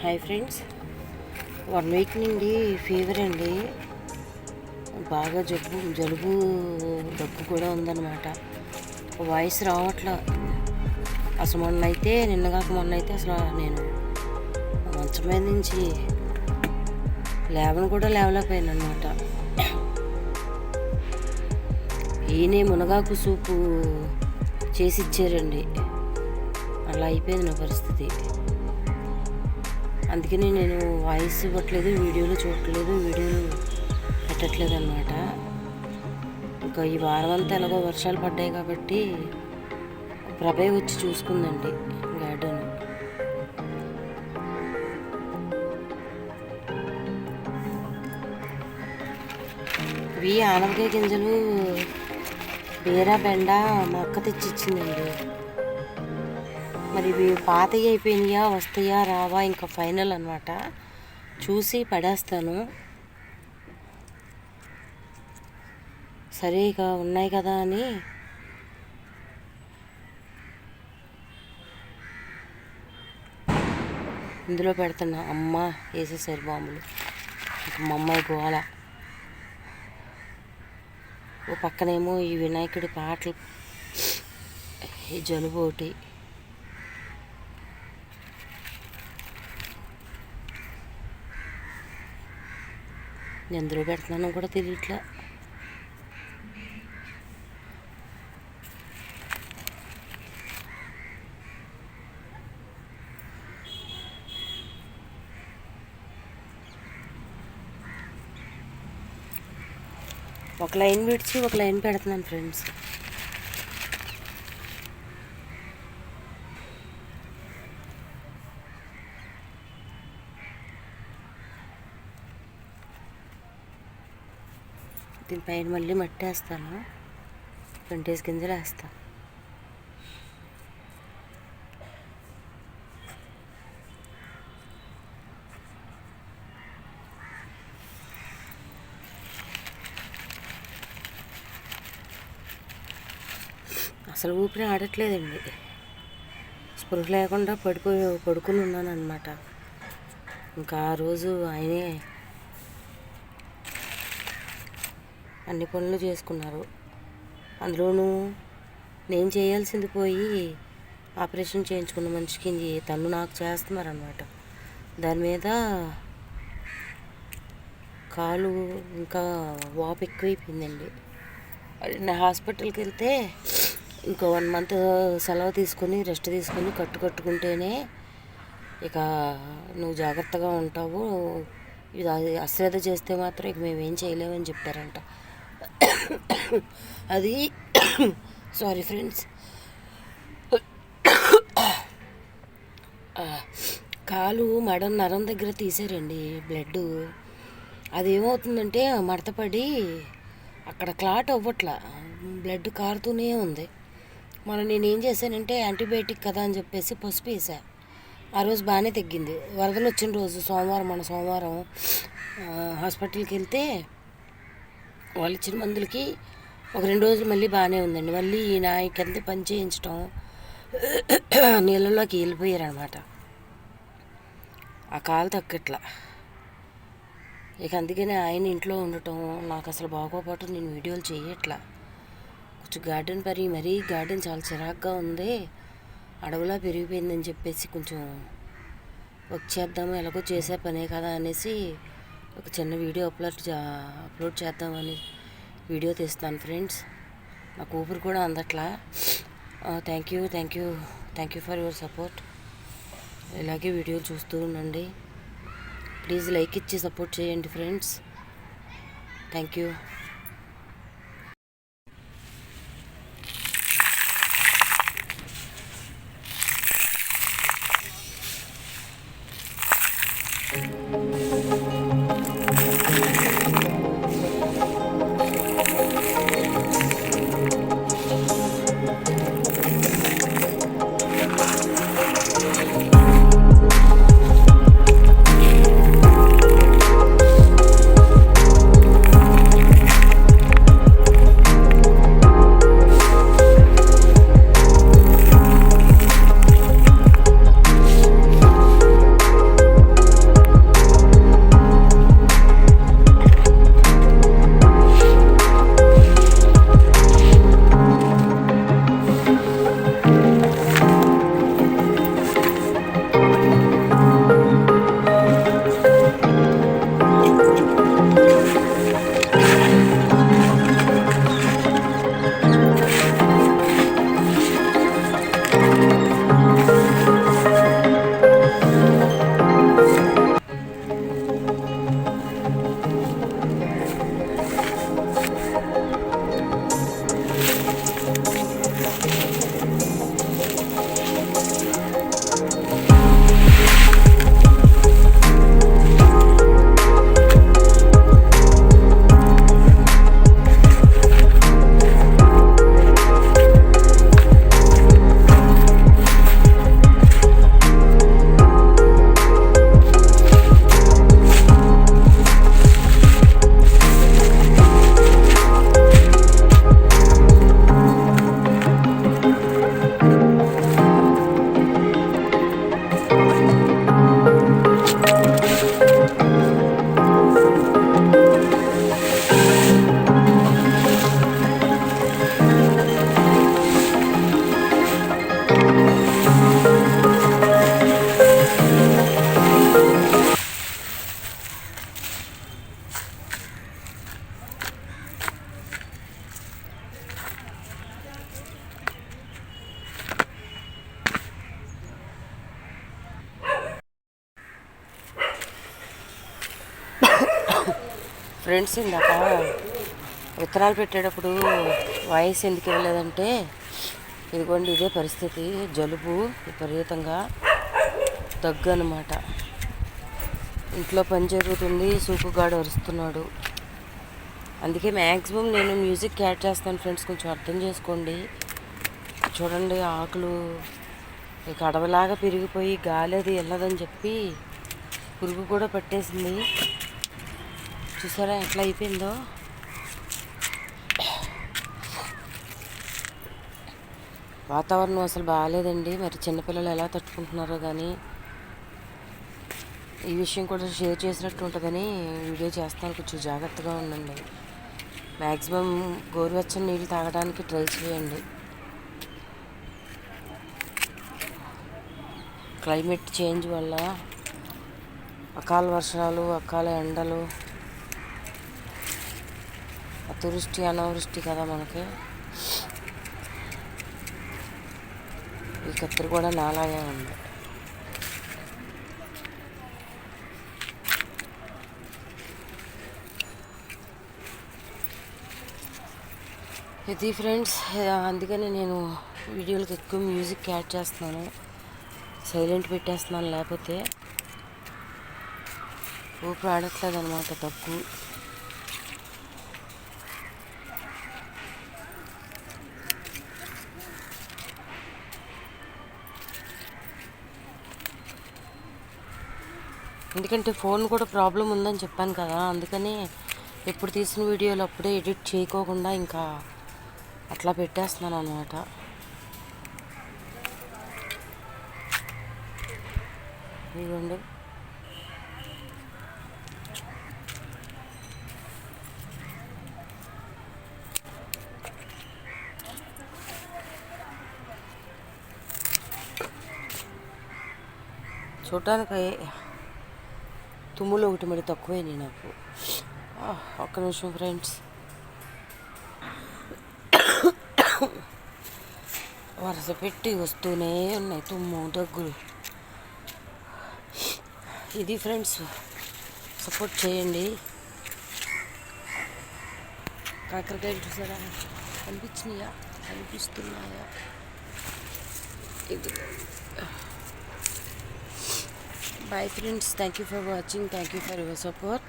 Hi friends, 1 week నుండి fever అండి. బాగా జలుబు దగ్గు కూడా ఉందన్నమాట. వాయిస్ రావట్లా. అసలు నిన్న అయితే అసలు నేను మంచం మీద నుంచి లేవలేకపోయాను అనమాట. ఈయనే మునగాకు సూపు చేసి ఇచ్చారండి. అలా అయిపోయింది నా పరిస్థితి. అందుకని నేను వాయిస్ ఇవ్వట్లేదు, వీడియోలు పెట్టట్లేదు అనమాట. ఇంకా ఈ వారం అంతా ఎలాగో వర్షాలు పడ్డాయి కాబట్టి ప్రభే వచ్చి చూసుకుందండి గార్డెన్. ఇవి ఆనపకాయ గింజలు బీర బెండ మా అక్క తెచ్చిచ్చిందండి. మరి ఇవి పాతవి అయిపోయినాయా, వస్తాయా రావా ఇంకా ఫైనల్ అనమాట. చూసి పడేస్తాను. సరే ఇక ఉన్నాయి కదా అని ఇందులో పెడుతున్నా. అమ్మ వేసేసారు బాంబులు. ఇక మా అమ్మాయి గోల. ఓ పక్కనేమో ఈ వినాయకుడి పాటలు, ఈ జలుబు ఒకటి. ఎందులో పెడుతున్నానో కూడా తెలియట్లా. ఒక లైన్ విడిచి ఒక లైన్ పెడుతున్నాను ఫ్రెండ్స్. దీనిపైన మళ్ళీ మట్టి వేస్తాను, 20 గింజలు వేస్తాను. అసలు ఊపిరి ఆడట్లేదండి. స్పృహ లేకుండా పడుకుని ఉన్నాను అనమాట. ఇంకా ఆ రోజు ఆయనే అన్ని పనులు చేసుకున్నారు. అందులోనూ నేను చేయాల్సింది పోయి ఆపరేషన్ చేయించుకున్న మనిషికి తను నాకు చేస్తున్నారనమాట. దాని మీద కాలు ఇంకా వాపు ఎక్కువైపోయిందండి. నా హాస్పిటల్కి వెళ్తే ఇంకో 1 మంత్ సెలవు తీసుకొని రెస్ట్ తీసుకొని కట్టుకుంటేనే ఇక నువ్వు జాగ్రత్తగా ఉంటావు, ఇది అశ్రద్ధ చేస్తే మాత్రం ఇక మేమేం చేయలేమని చెప్పారంట. అది సారీ ఫ్రెండ్స్, కాలు నరం దగ్గర తీసారండి బ్లడ్. అదేమవుతుందంటే మడతపడి అక్కడ క్లాట్ అవ్వట్లా, బ్లడ్ కారుతూనే ఉంది. నేనేం చేశానంటే యాంటీబయాటిక్ కదా అని చెప్పేసి పసుపు వేసా. ఆ రోజు బాగానే తగ్గింది. వరదలు వచ్చిన రోజు సోమవారం హాస్పిటల్కి వెళ్తే వాళ్ళు ఇచ్చిన మందులకి ఒక 2 రోజులు మళ్ళీ బాగానే ఉందండి. మళ్ళీ నాయకంతా పని చేయించడం, నీళ్ళలోకి వెళ్ళిపోయారనమాట. ఆ కాలు తగ్గట్లా. ఇక అందుకనే ఆయన ఇంట్లో ఉండటం నాకు అసలు బాగోపోవటం, నేను వీడియోలు చేయట్లా. కొంచెం గార్డెన్ మరీ గార్డెన్ చాలా చిరాగ్గా ఉంది, అడవులా పెరిగిపోయిందని చెప్పేసి కొంచెం వచ్చేద్దాము, ఎలాగో చేసే పనే కదా అనేసి ఒక చిన్న వీడియో అప్లోడ్ చేద్దామని వీడియో తీస్తాను ఫ్రెండ్స్. నాకు ఊపిరి కూడా అందట్లా. Thank you for your support. ఇలాగే వీడియోలు చూస్తూ ఉండండి. ప్లీజ్ లైక్ ఇచ్చి సపోర్ట్ చేయండి ఫ్రెండ్స్. Thank you. ఫ్రెండ్స్ ఇందాక విత్తనాలు పెట్టేటప్పుడు వాయిస్ ఎందుకు ఇవ్వలేదంటే ఇదిగోండి ఇదే పరిస్థితి. జలుబు విపరీతంగా, దగ్గు అనమాట. ఇంట్లో పని జరుగుతుంది, సూపుగాడు అరుస్తున్నాడు. అందుకే మ్యాక్సిమం నేను మ్యూజిక్ యాడ్ చేస్తాను ఫ్రెండ్స్, కొంచెం అర్థం చేసుకోండి. చూడండి ఆకులు ఇక అడవిలాగా పెరిగిపోయి గాలి అది వెళ్ళదని చెప్పి పురుగు కూడా పట్టేసింది. చూసారా ఎట్లా అయిపోయిందో. వాతావరణం అసలు బాగాలేదండి. మరి చిన్నపిల్లలు ఎలా తట్టుకుంటున్నారో కానీ ఈ విషయం కూడా షేర్ చేసినట్టు ఉంటుందని వీడియో చేస్తాను. కొంచెం జాగ్రత్తగా ఉండండి. మ్యాక్సిమం గోరువెచ్చని నీళ్ళు తాగడానికి ట్రై చేయండి. క్లైమేట్ చేంజ్ వల్ల అకాల వర్షాలు, అకాల ఎండలు, అతివృష్టి అనావృష్టి కదా మనకి. ఈ కత్తిరి కూడా నాలాగే ఉంది. ఇది ఫ్రెండ్స్, అందుకని నేను వీడియోలకు ఎక్కువ మ్యూజిక్ యాడ్ చేస్తున్నాను. సైలెంట్ పెట్టేస్తున్నాను, లేకపోతే ఊపిరి ఆడట్లేదు అనమాట. దగ్గు ఎందుకంటే ఫోన్ కూడా ప్రాబ్లం ఉందని చెప్పాను కదా. అందుకని ఎప్పుడు తీసిన వీడియోలు అప్పుడే ఎడిట్ చేయకోకుండా ఇంకా అట్లా పెట్టేస్తున్నాను అనమాట. ఇదిగోండి చూడటానికి తుమ్ములు ఒకటి మరి తక్కువైనాయి నాకు. ఒక్క నిమిషం ఫ్రెండ్స్. వరుస పెట్టి వస్తూనే ఉన్నాయి తుమ్ము, దగ్గులు. ఇది ఫ్రెండ్స్, సపోర్ట్ చేయండి. కాకరకాయలు చూసారా, కనిపిస్తున్నాయా? ఇది bye friends, thank you for watching, thank you for your support.